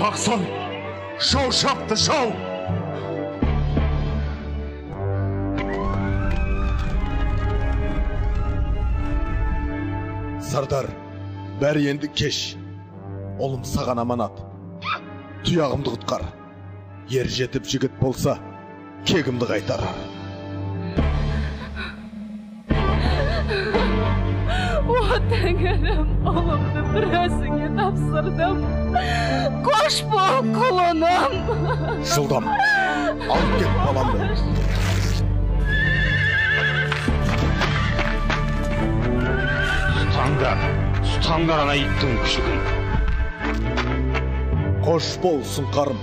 Taksan, şov şaptı şov. Sardar, beri endi keş. Olum sağan amanat. Tuyağımdı kutkar. Yer jetip jigit bolsa, kegimdi qaytar. O Tengrim, oğlumdu birazını tapsırdım. Koş bu kulunum. Жылдам, алып кет баламды. Тұтаңдар ана иттің күшігін. Қош бол, сұңқарым.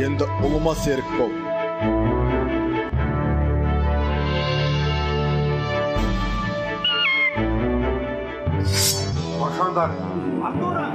Енді ұлыма серік бол. Қошандар. Андора!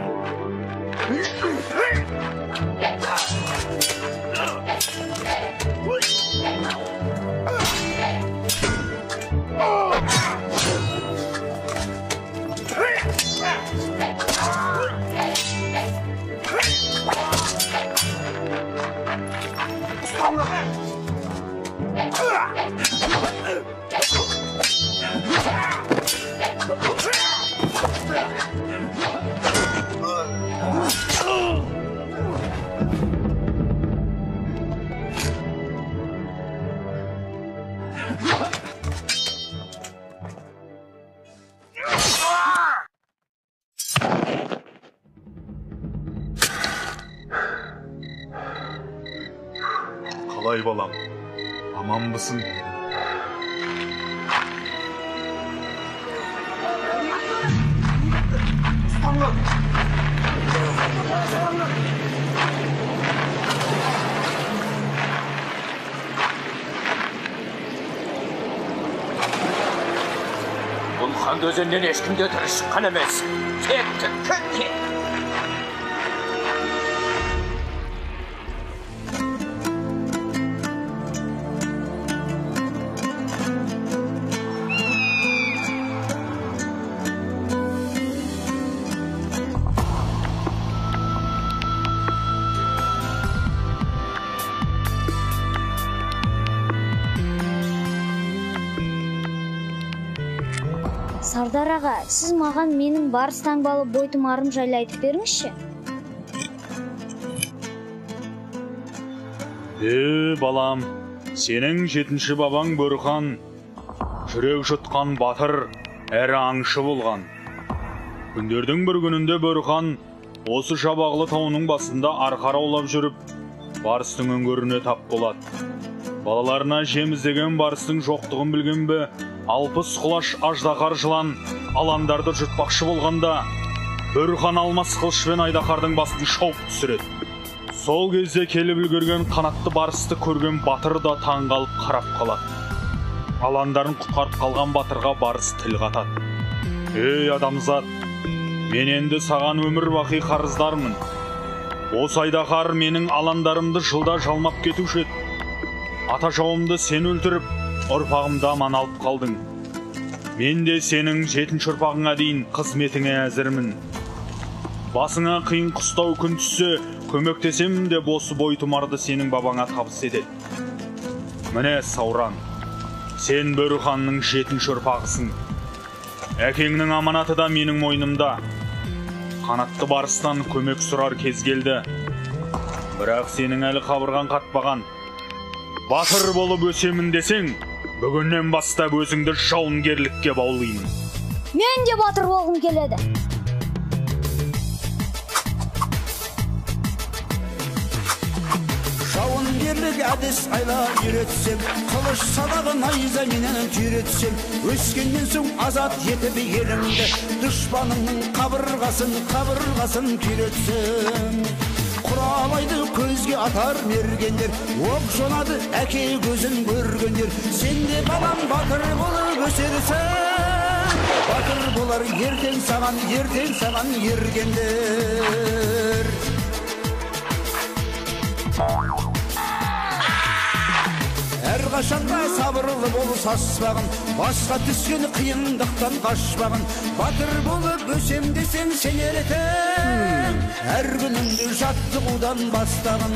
Қалай балам, аман мısın? Бұл хан өзеннен ешкімде тірі шыққан емес. Кет. Сардар аға, сіз маған менің барыс таңбалы бойтұмарым жайлы айтып беріңізші. Балам, сенің 7-ші бабаң Бөрхан, жүрек жұтқан батыр, әрі аңшы болған. Күндердің бір күнінде Бөрхан осы Шабағлы тауының басында арқар аулап жүріп, барыстың өңгөріне тап болады. Балаларына жем іздеген барыстың жоқтығын білген бе, 60 құлаш аждақар жылан аландарды жұтпақшы болғанда, Бөрхан алмас қылышпен айдақардың басын шауып түсіреді. Сол кезде келіп үлгерген қанатты барысты көрген батыр да таңғалып қарап қалады. Аландарын құтқарып қалған батырға барыс тіл қатады. Ей адамзат, мен енді саған өмір бақи қарыздармын. Осы айдақар менің аландарымды жылда жалмап кетуші еді. Ата жауымды сен өлтіріп, ұрпағымды аман алып қалдың. Мен де сенің 7-ші ұрпағыңа дейін қызметіңе әзірмін. Басыңа қиын қыстау күн түссе, көмектесем де осы бойтұмарды сенің бабаңа табыс етеді. Міне Сауран, сен Бөрханның 7-ші ұрпағысың. Әкеңнің аманаты да менің мойнымда. Қанатты барыстан көмек сұрар кез келді. Бірақ сенің әлі қабырған қатпаған. Батыр болып өсемін десең, бүгіннен бастап өзіңді жауынгерлікке баулаймын. Мен де батыр болғым келеді. Жауынгерлік әдіс айла үйретсем, қылыш садағын найза менен түйретсем, өскеннен соң азат етіп елімді, дұшпаныңның қабырғасын күйретсем. Құралайды көзге atar mергендер, оқшонады әке көзін көргендер. Сенде балам батыр болып өсерсің, батыр болар ертең саған ергендер. Әрқашанда сабырлы бол саспағын, басқа түскен қиындықтан қашпағын. Батыр болып өсем десең сен ертең, әр күніңді жаттығудан бастағын.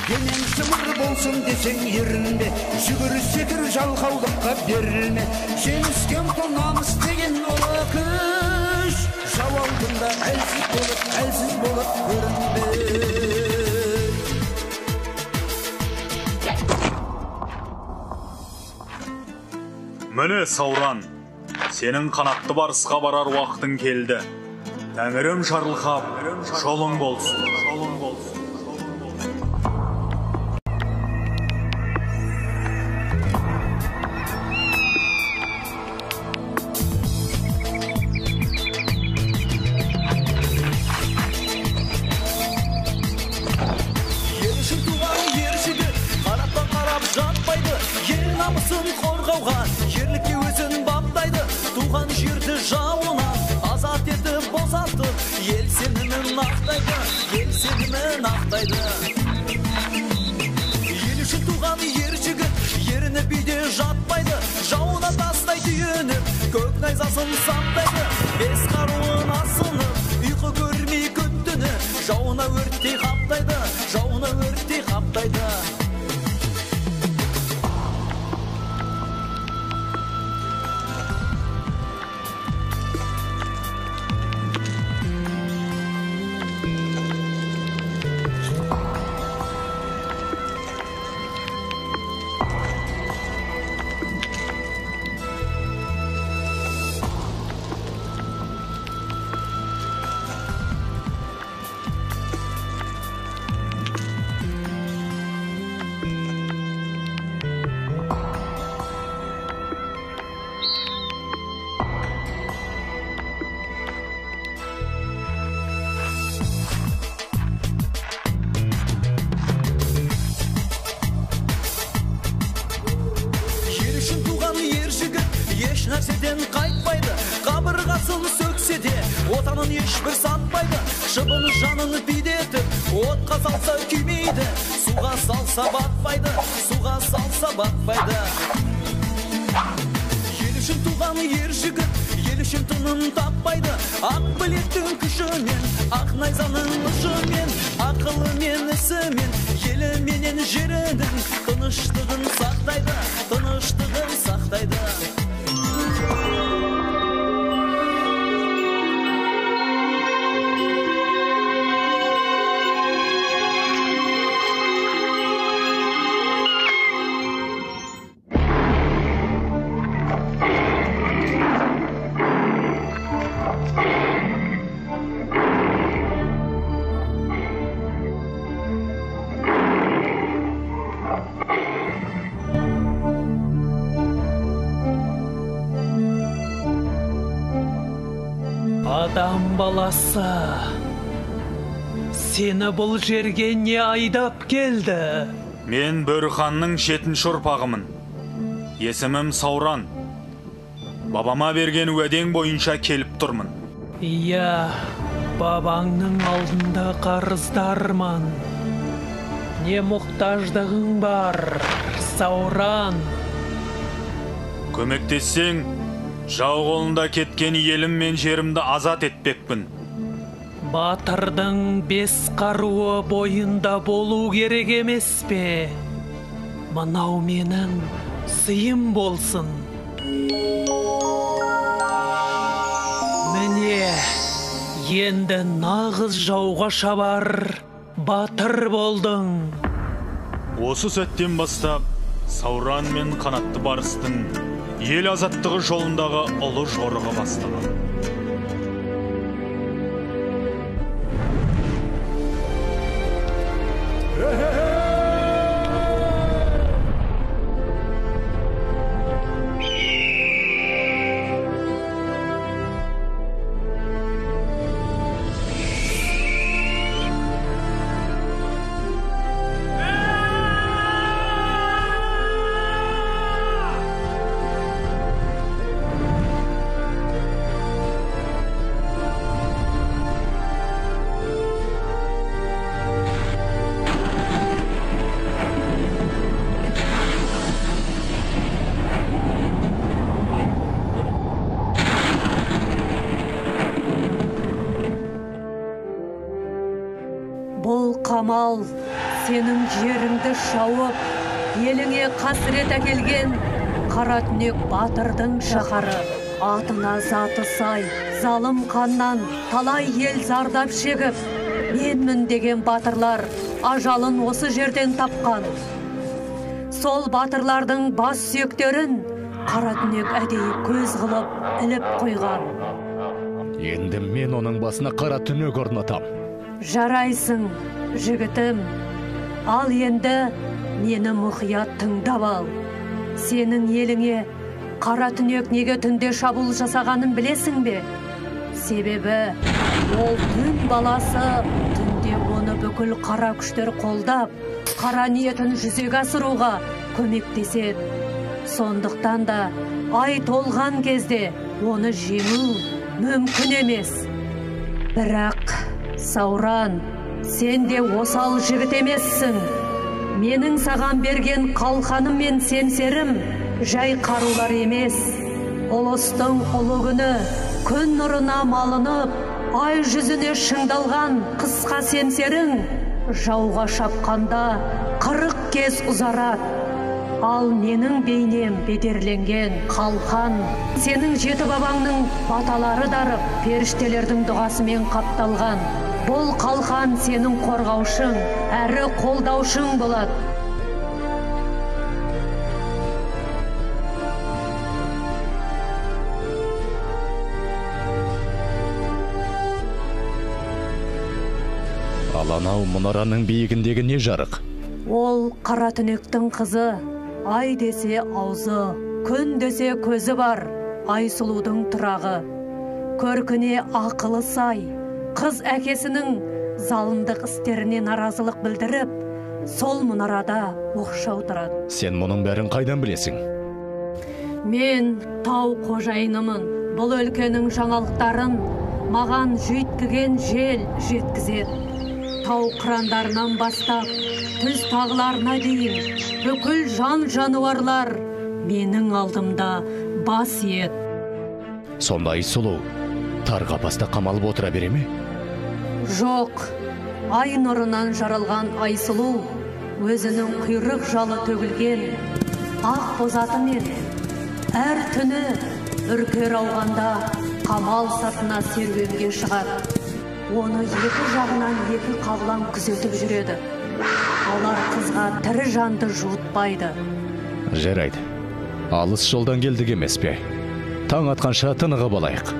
Денең шымыр болсын десең ерінбе, жүгір секір жалқаулыққа берілме. Жеңіске ұмтыл намыс деген ұлы күш, жау алдында әлсіз болып көрінбе. Міне Сауран, сенің қанатты барысқа барар уақытың келді. Тәңірім шарлықап, жолың болсын. Ерші туған ер жігіт, қараптан қарап жатпайды. Ел намысын қорғауға, ерлікке өзін баптайды. Туған жерді жауынан азат етіп босатып, ел сенімін ақтайды. Ел үшін туған ер жігіт, еріні биде жатпайды. Жауына тастай түйініп, көк найзасын саптайды. Бес қаруын асынып, ұйқы көрмей күттіні, жауына өрттей қаптайды. Еш нәрседен қайтпайды, қабырғасын сөксе де отанын ешбір сатпайды. Шыбын жанын бидетіп, отқа салса күймейді, суға салса батпайды. Ел үшін туған ер жігіт, ел үшін тынын таппайды. Ақ білектің күшімен, ақ найзаның ұшымен, ақылы мен ісімен, елі менен жерінің тыныштығын сақтайды. Адам баласы, сені бұл жерге не айдап келді? Мен Бөрханның 7-ші ұрпағымын. Есімім Сауран. Бабама берген уәдең бойынша келіп тұрмын. Иә, бабаңның алдында қарыздармын. Не мұқтаждығың бар, Сауран? Көмектессең, жау қолында кеткен елім мен жерімді азат етпекпін. Батырдың 5 қаруы бойында болу керек емес пе? Мынау менің сыйым болсын. Міне, енді нағыз жауға шабар батыр болдың. Осы сәттен бастап Сауран мен қанатты барыстың ел азаттығы жолындағы ұлы жорығы бастаған. Бұл қамал сенің жеріңді шауып, еліңе қасірет әкелген Қаратүнек батырдың шаһары. Атына заты сай, залым қаннан талай ел зардап шегіп, менмін деген батырлар ажалын осы жерден тапқан. Сол батырлардың бас сүйектерін Қаратүнек әдейі көз қылып іліп қойған. Енді мен оның басына Қаратүнек орнатам. Жарайсың, жігітім. Ал енді мені мұқият тыңдап ал. Сенің еліңе Қаратүнек неге түнде шабуыл жасағанын білесің бе? Себебі ол түн баласы, түнде оны бүкіл қара күштер қолдап, қара ниетін жүзеге асыруға көмектеседі. Сондықтан да ай толған кезде оны жеңу мүмкін емес. Бірақ, Сауран, сен де осал жігіт емессің. Менің саған берген қалқаным мен семсерім жай қарулар емес. Ұлыстың ұлы күні күн нұрына малынып, ай жүзіне шыңдалған қысқа семсерің жауға шапқанда 40 кез ұзарады. Ал менің бейнем бедерленген қалқан сенің жеті бабаңның баталары дарып, періштелердің дұғасымен қапталған. Бұл қалқан сенің қорғаушың, әрі қолдаушың болады. Ал анау мұнараның биігіндегі не жарық? Ол Қаратүнектің қызы. Ай десе аузы, күн десе көзі бар, Айсұлудың тұрағы. Көркіне ақылы сай, қыз әкесінің залымдық істеріне наразылық білдіріп, сол мұнарада оқшау тұрады. Сен мұның бәрін қайдан білесің? Мен тау қожайынымын. Бұл өлкенің жаңалықтарын маған жүйткіген жел жеткізеді. Тау қырандарынан бастап, түз тағыларына дейін бүкіл жан жануарлар менің алдымда бас ет. Сонда Айсұлу тар қапаста қамалып отыра бере ме? Жоқ, ай нұрынан жаралған Айсұлу өзінің құйрық жалы төгілген ақ бозатымен әр түні үркер ауғанда қамал сыртына серуенге шығады. Оны екі жағынан екі қағлан күзетіп жүреді. Олар қызға тірі жанды жуытпайды. Жарайды. Алыс жолдан келдік емес пе? Таң атқанша тынығып алайық.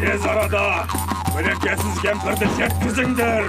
Tez arada mülekesiz kempirdi жеткізіңдер.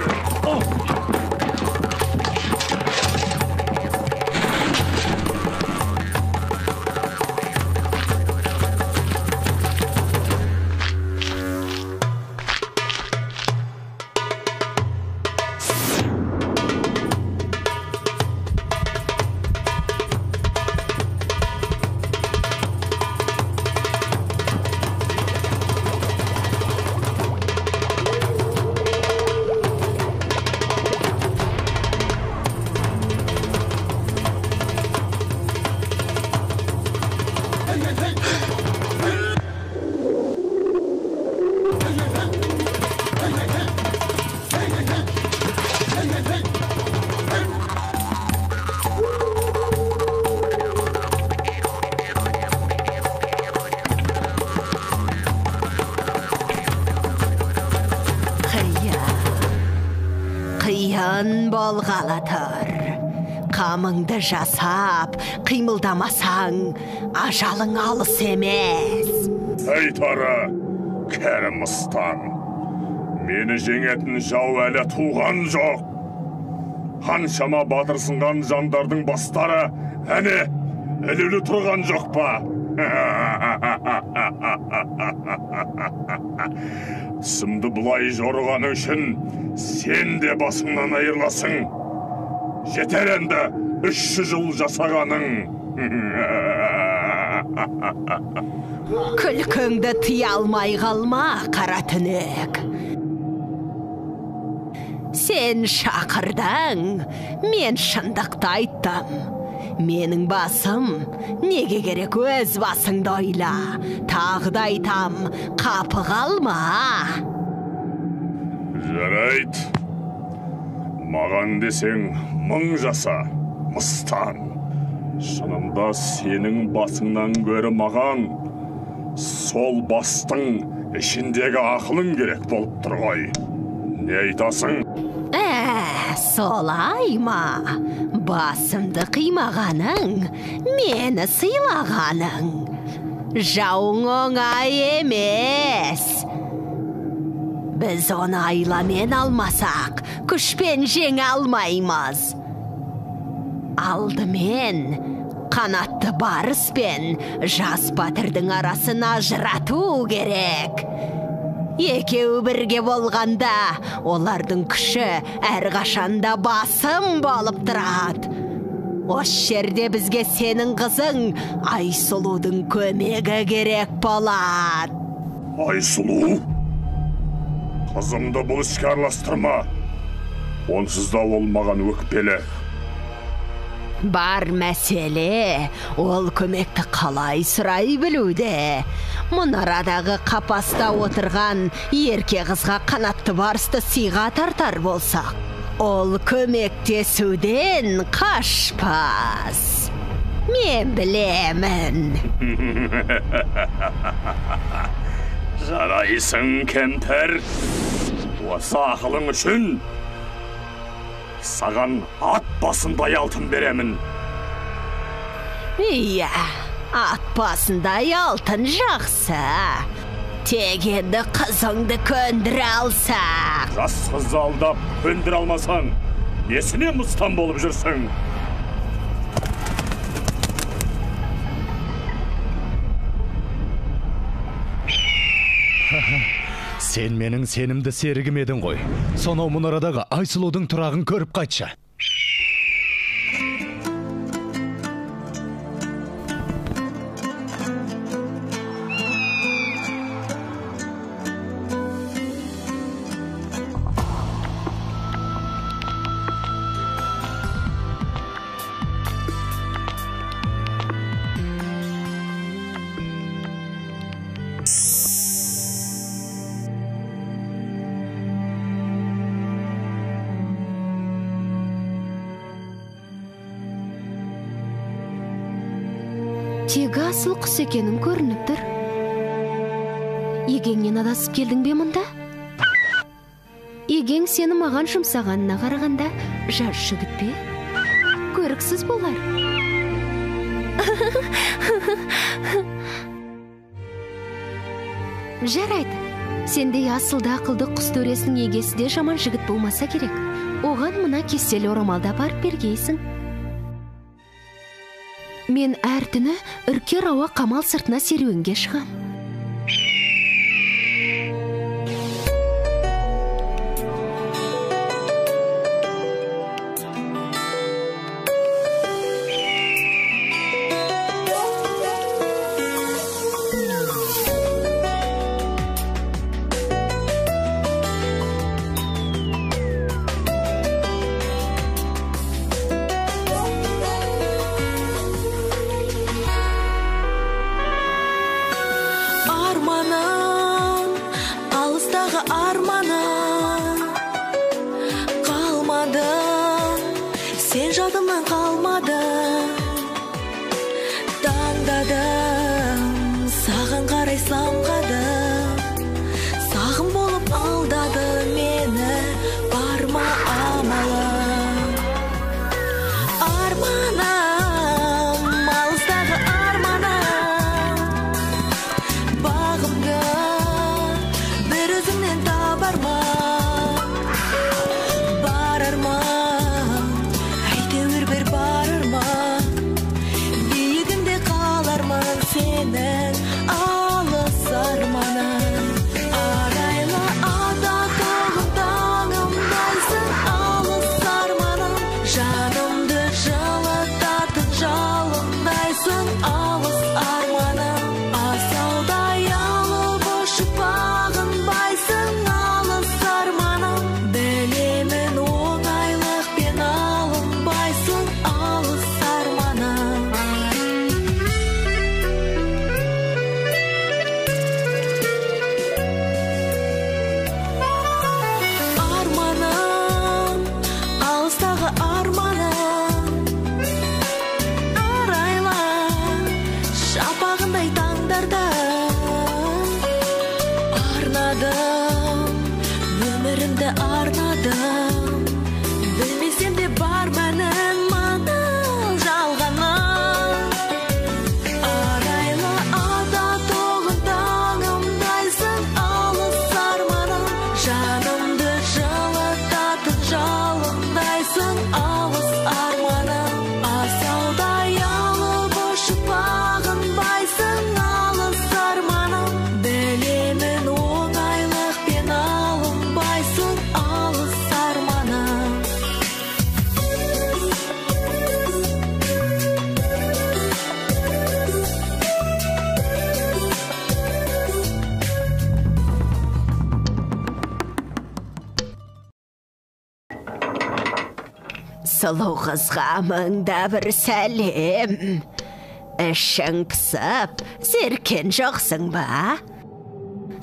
қиын болғалы тұр. Қамыңды жасап, қимылдамасаң, ажалың алыс емес. Айтары, кәрім ұстан. Мені жеңетін жау әлі туған жоқ. Қаншама батырсынған жандардың бастары әне ілулі тұрған жоқ па? Сымды бұлай жорғаны үшін сен де басыңнан айырласың. Жетер енді 300 жыл жасағаның. Күлкіңді тыя алмай қалма, қара түнек. Сен шақырдың, мен шындықты айттым. Менің басым, неге керек өз басыңды ойла. Тағы да айтам, қапы қалма. Жарайт. Маған десең мың жаса, мыстан. Шынында сенің басыңнан гөрі маған сол бастың ішіндегі ақылың керек болып тұр ғой. Не айтасың? Солай ма? Басымды қимағаның, мені сыйлағаның. Жауың оңай емес. Біз оны айламен алмасақ, күшпен жеңе алмаймыз. Алдымен қанатты барыспен жас батырдың арасын ажырату керек. Екеуі бірге болғанда, олардың күші әрқашанда басым болып тұрады. Осы жерде бізге сенің қызың Айсұлудың көмегі керек болады. Айсұлу? Қызымды бұл іске араластырма. Онсыз да ол маған өкпелі. Бар мәселе, ол көмекті қалай сұрай білуде. Мұнарадағы қапаста отырған ерке қызға қанатты барысты сыйға тартар болсақ, ол көмектесуден қашпас. Мен білемін. Жарайсың, кемпір. Осы ақылың үшін саған ат басындай алтын беремін. Иә, ат басындай алтын жақсы. Тек енді қызыңды көндіре алсақ. Жас қызды алдап көндіре алмасаң, несіне мұстан болып жүрсің? Сен менің сенімді серігім едің ғой. Сонау мұнарадағы Айсұлудың тұрағын көріп қайтшы. Тегі асыл құс екенің көрініп тұр. Егеңнен адасып келдің бе мұнда? Егең сені маған жұмсағанына қарағанда жас жігіт пе? Көріксіз болар. Жарайды. Сендей асылды ақылды құс төресінің егесі де жаман жігіт болмаса керек. Оған мына кестелі орамалда барып бергейсің. Мен әр түні үркер ауа қамал сыртына серуенге шығам. Сен жадымнан қалмады, таңдадым, саған қарай самғадым. Сағым болып алдады мені, бар ма амалы? Сұлу қызға мыңда бір сәлем. Ішің пысып, серкен жоқсың ба?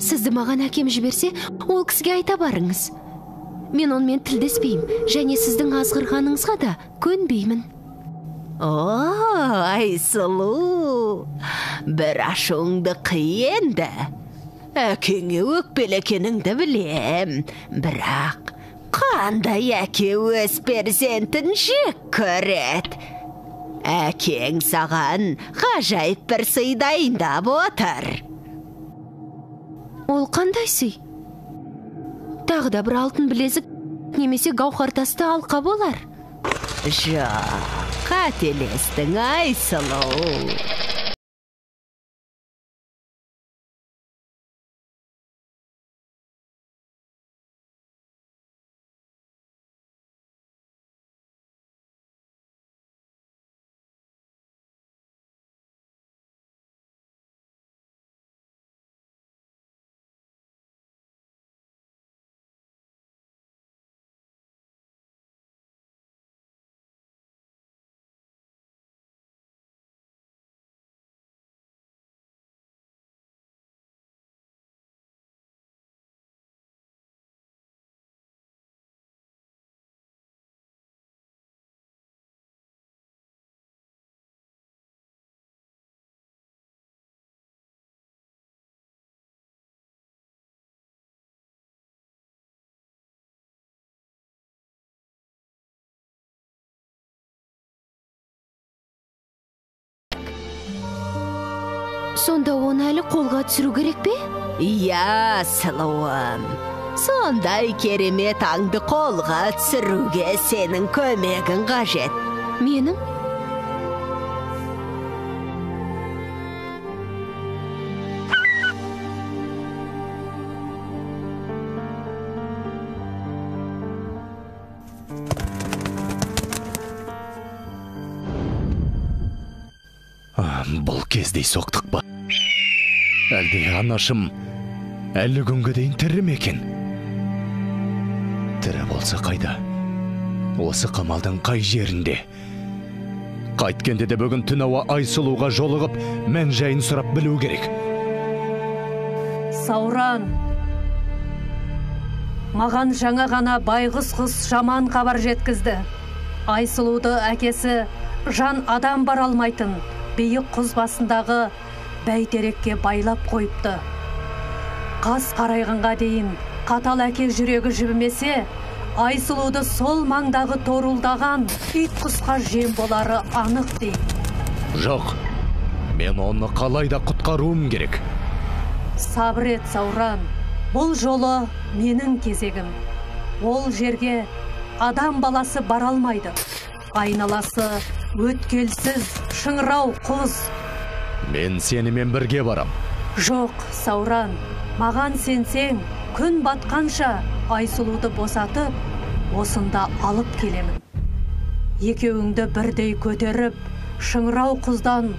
Сізді маған әкем жіберсе, ол кісіге айта барыңыз. Мен онымен тілдеспеймін, және сіздің азғырғаныңызға да көнбеймін. О, Айсұлу, бір ашуыңды қиенді. Әкеңе өкпелекеніңді білем, бірақ қандай әке өз перзентін жек көреді. Әкең саған ғажайып бір сый дайындап отыр. Ол қандай сый? Тағы да бір алтын білезік немесе гауһартасты алқа болар. Жоқ, қателестің, Айсұлу. Сонда оны әлі қолға түсіру керек пе? Иә, сұлуым. Сондай керемет аңды қолға түсіруге сенің көмегің қажет. Менің? Бұл кездей соқтық па? Әлде анашым әлі күнге дейін тірі ме екен? Тірі болса қайда? Осы қамалдың қай жерінде? Қайткенде де бүгін түн ауа Айсұлуға жолығып, мән жайын сұрап білу керек. Сауран, маған жаңа ғана байғұс қыз жаман хабар жеткізді. Айсұлуды әкесі жан адам бар алмайтын биік құз басындағы бәйтерекке байлап қойыпты. Қас қарайғанға дейін қатал әке жүрегі жібімесе, Айсұлуды сол маңдағы торулдаған ит құсқа жем болары анық дейді. Жоқ, мен оны қалайда құтқаруым керек. Сабыр ет, Сауран. Бұл жолы менің кезегім. Ол жерге адам баласы бара алмайды. Айналасы өткелсіз, шыңырау құз. Мен сенімен бірге барам. Жоқ, Сауран, маған сенсең, күн батқанша Айсұлуды босатып, осында алып келемін. Екеуіңді бірдей көтеріп, шыңырау құздан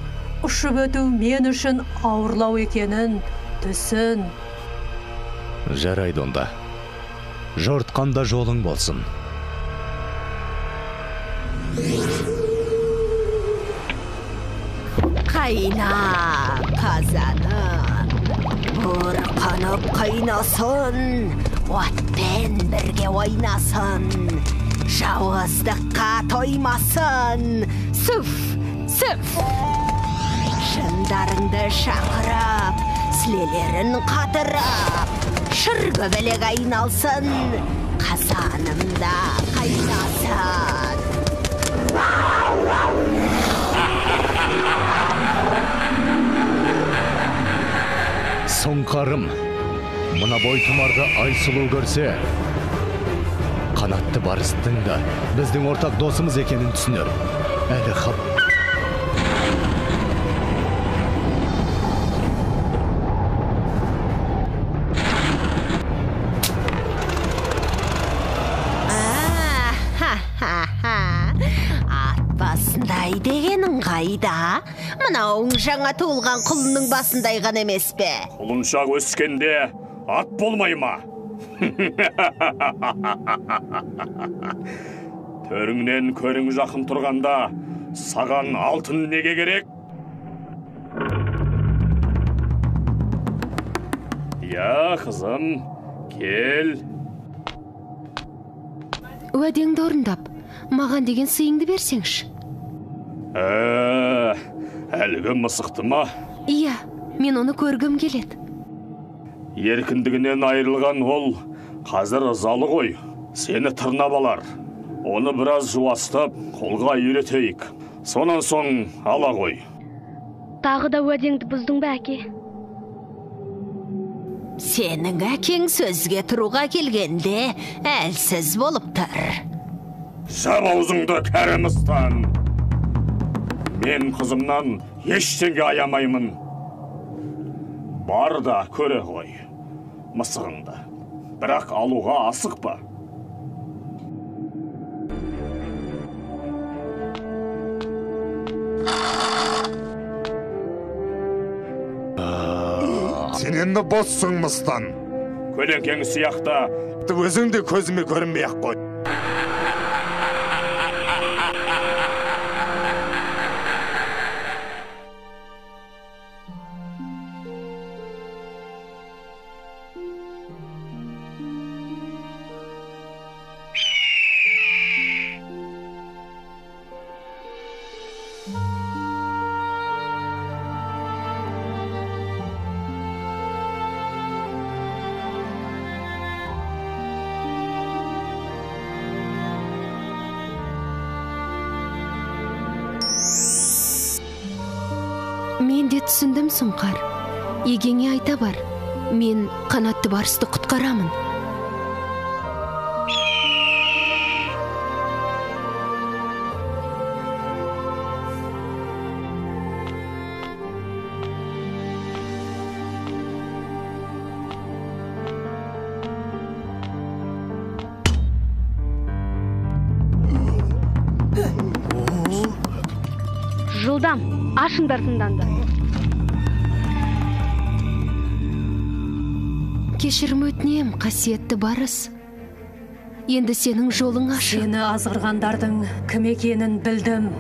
ұшып өту мен үшін ауырлау екенін түсін. Жарайды онда. Жортқанда жолың болсын. Қайна, қазаным, бұрқанып қайнасын, отпен бірге ойнасын, жауыздыққа тоймасын, сүф, сүф. Шындарыңды шақырып, сілелерін қатырып, шыргөбелек айналсын, қазанымда қайнасын. Сұңқарым, мұна бойтұмарды Айсұлу көрсе, қанатты барыстың да біздің ортақ досымыз екенін түсінер. Әлі қап. Ат басындай дегенің қайда? Мынауың жаңа туылған құлынның басындай ғана емес пе? Құлыншақ өскенде ат болмай ма? Төріңнен көрің жақын тұрғанда, саған алтын неге керек? Я, қызым, кел. Уәдеңді орындап, маған деген сыйыңды берсеңші. Әлгі мысықты ма? Иә, мен оны көргім келеді. Еркіндігінен айырылған ол қазір ызалы ғой. Сені тырнап алар. Оны біраз жуастап, қолға үйретейік. Сонан соң ала ғой. Тағы да уәдеңді бұздың ба, әке? Сенің әкең сөзге тұруға келгенде әлсіз болып тұр. Жап аузыңды, кәрімістан! Мен қызымнан ештеңе аямаймын. Бар да көре ғой мысығыңды. Бірақ алуға асықпа. Сен енді боссың, мыстан. Көлеңкең сияқта өзің де көзіме көрінбей-ақ қой. Мен де түсіндім, Сұңқар. Егеңе айта бар. Мен қанатты барысты құтқарамын. Жылдам, ашыңдар тыңданды. Кешірім өтінем, қасиетті барыс. Енді сенің жолың ашық. Сені азғырғандардың кім екенін білдім.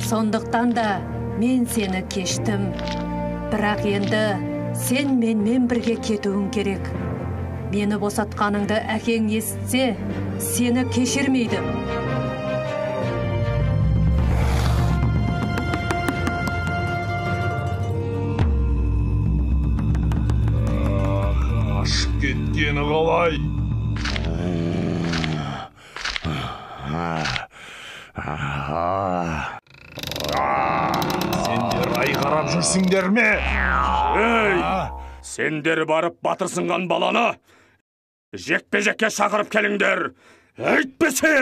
Сондықтан да мен сені кештім. Бірақ енді сен менімен бірге кетуің керек. Мені босатқаныңды әкең естісе, сені кешірмейді. Кеткені қалай? Сендер ай қарап жүрсіңдер ме? Ей! Сендер барып батырсынған баланы жекпе-жекке шақырып келіңдер. Әйтпесе!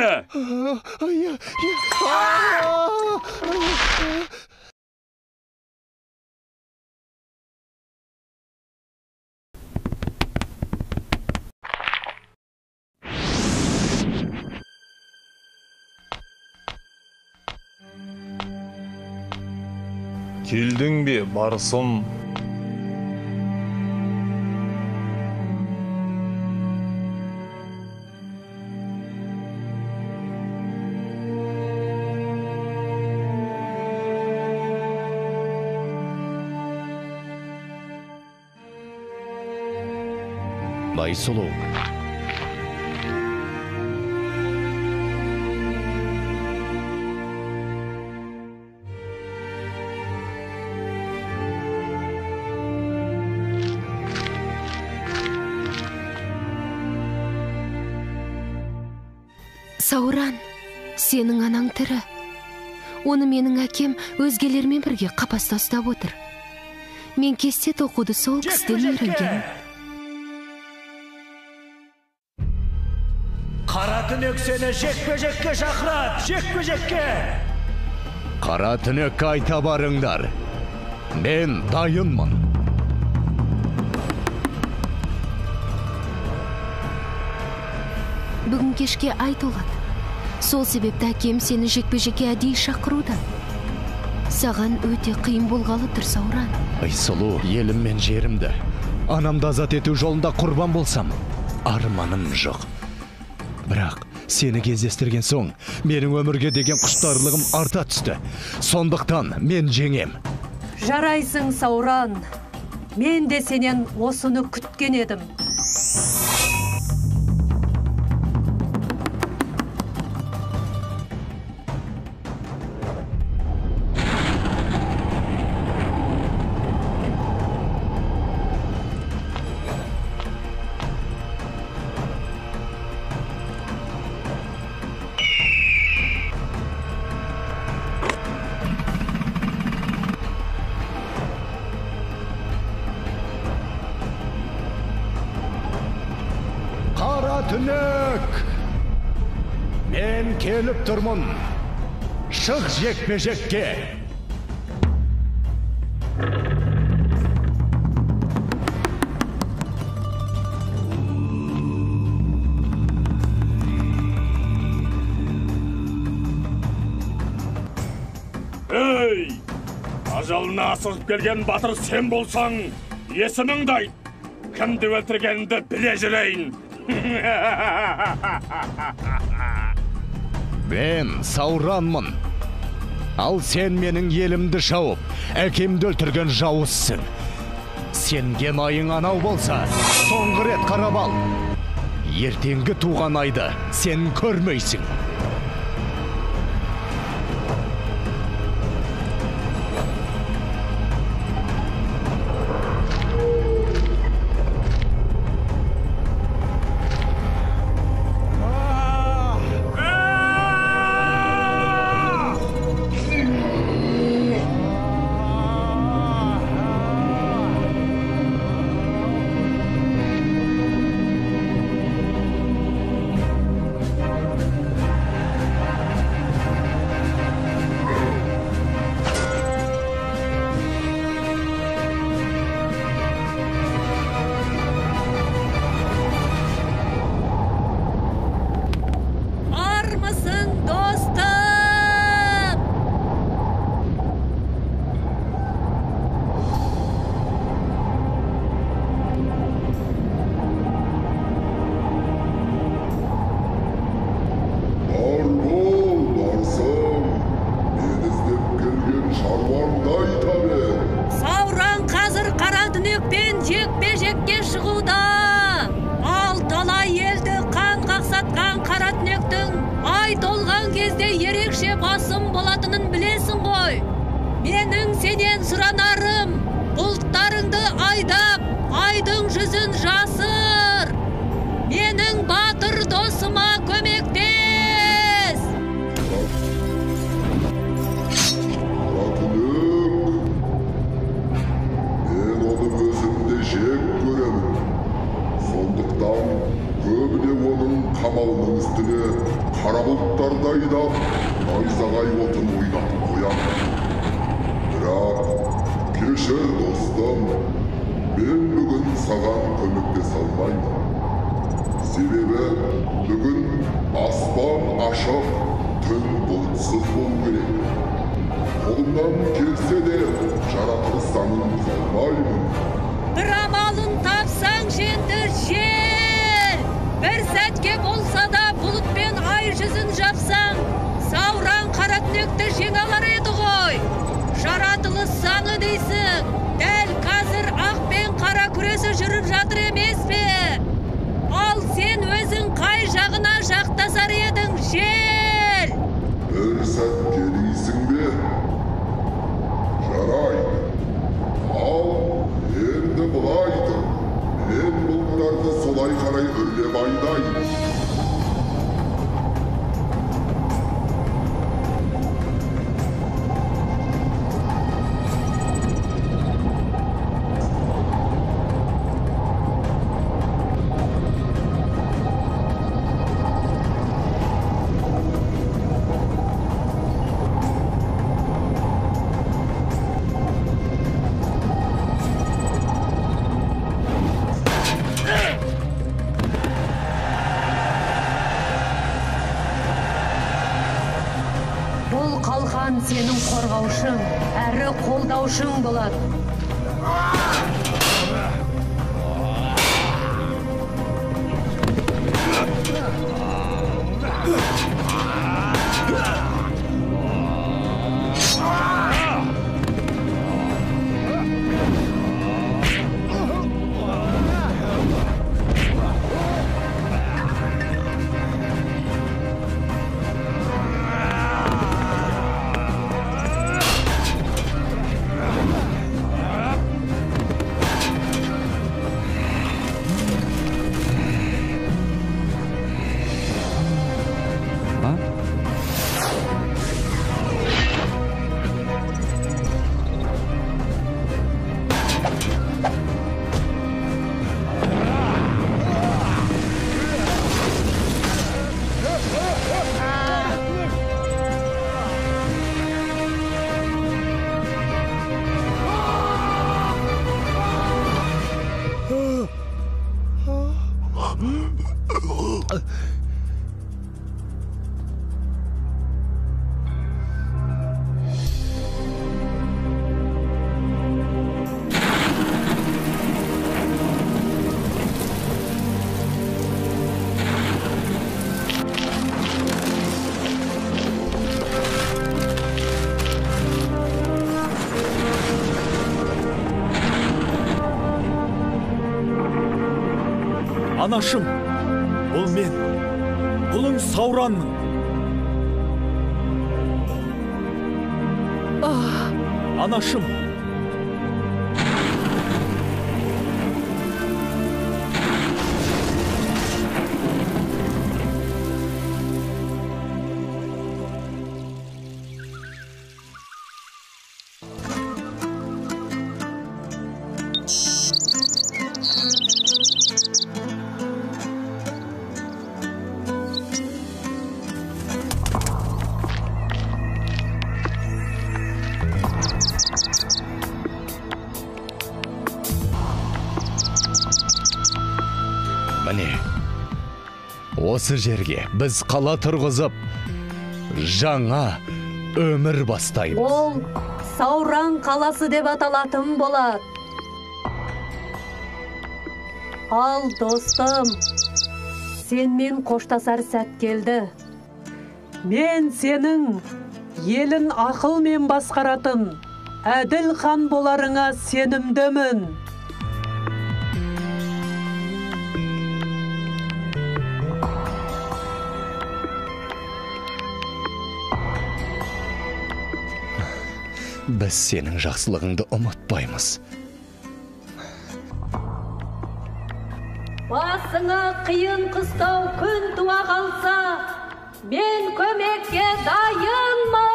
Келдің бе, барысым? Байсұлу. Сауран, сенің анаң тірі. Оны менің әкем өзгелермен бірге қапаста ұстап отыр. Мен кесте тоқуды сол кісіден үйренген. Қара түнек сені жекпе-жекке шақырады, жекпе-жекке! Қара түнекке айта барыңдар. Мен дайынмын. Бүгін кешке ай толады. Сол себепті әкем сені жекпе-жекке әдейі шақыруда. Саған өте қиын болғалы тұр, Сауран. Айсұлу, елім мен жерімді анамды азат ету жолында құрбан болсам, арманым жоқ. Бірақ Сені кездестірген соң, менің өмірге деген құштарлығым арта түсті. Сондықтан мен жеңем. Жарайсың, Сауран. Мен де сенен осыны күткен едім. Түнек! Мен келіп тұрмын. Шық жекпе-жекке. Ей! Ажалына асығып келген батыр сен болсаң, есіміңді айт. Кімді өлтіргенді біле жүрейін. Мен Сауранмын. Ал сен менің елімді шауып, әкемді өлтірген жауызсың. Сенген айың анау болса, соңғы рет қарап ал. Ертеңгі туған айды сен көрмейсің. Менің сенен сұранарым, бұлттарыңды айдап, айдың жүзін жасыр. Менің батыр досыма көмектес. Мен оны өзімде жек көремін. Сондықтан көбіне оның қамалының үстіне қара бұлттарды айдап, найзағай отын ойнатып қоямын. Бірақ кешір достым, мен бүгін саған көмектесе алмаймын. Себебі бүгін аспан ашық, түн бұлтсыз болу керек. Қолымнан келсе де жаратылыс заңын бұза алмаймын. Бір амалын тапсаң жеңді жел. Бір сәтке болса да бұлыт пен ай жүзін жапсаң, Сауран Қаратүнекті жеңе алар еді ғой. Жаратылыс заңы дейсің, дәл қазір ақ пен қара күресі жүріп жатыр емес пе? Ал сен өзің қай жағына жақтасар едің, жел? Бір сәтке дейсің бе? Жарайды. Ал енді былай тұр. Мен бұлттарды солай қарай үрлеп айдайын. Сенің қорғаушың, әрі қолдаушың болады. Анашым, бұл мен, ұлың Сауранмын. Анашым. Міне, осы жерге біз қала тұрғызып, жаңа өмір бастаймыз. Ол Сауран қаласы деп аталатын болады. Ал достым, сенмен қоштасар сәт келді. Мен сенің елін ақылмен басқаратын әділ хан боларыңа сенімдімін. Біз сенің жақсылығыңды ұмытпаймыз. Басыңа қиын қыстау күн туа қалса, мен көмекке дайынмын.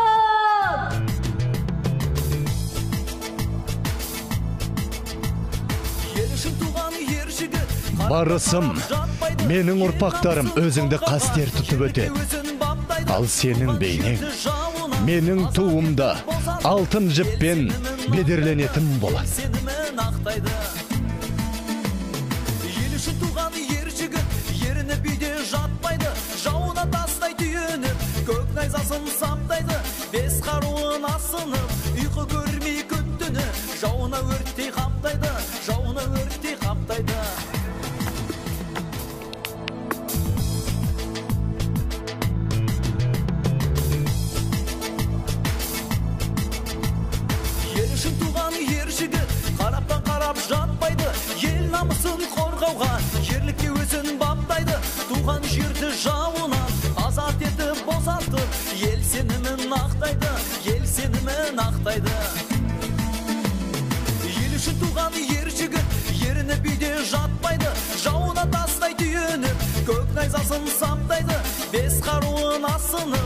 Барысым, менің ұрпақтарым өзіңді қастер тұтып өтеді. Ал сенің бейнең, менің туымда алтын жіппен бедерленетін болады. Ел үшін туған ер жігіт, еріні бүйде жатпайды, жауына тастай түйініп, көк найзасын саптайды, бес қаруын асынып, ұйқы көрмей күн түні, жауына өрттей қаптайды, жауына өрттей қаптайды. Жатпайды, ел намысын қорғауға, ерлікке өзін баптайды, туған жерді жауынан азат етіп босатып, ел сенімін ақтайды, ел сенімін ақтайды. Ел үшін туған ер жігіт, еріні бүйде жатпайды, жауына тастай түйініп, көк найзасын саптайды, бес қаруын асынып,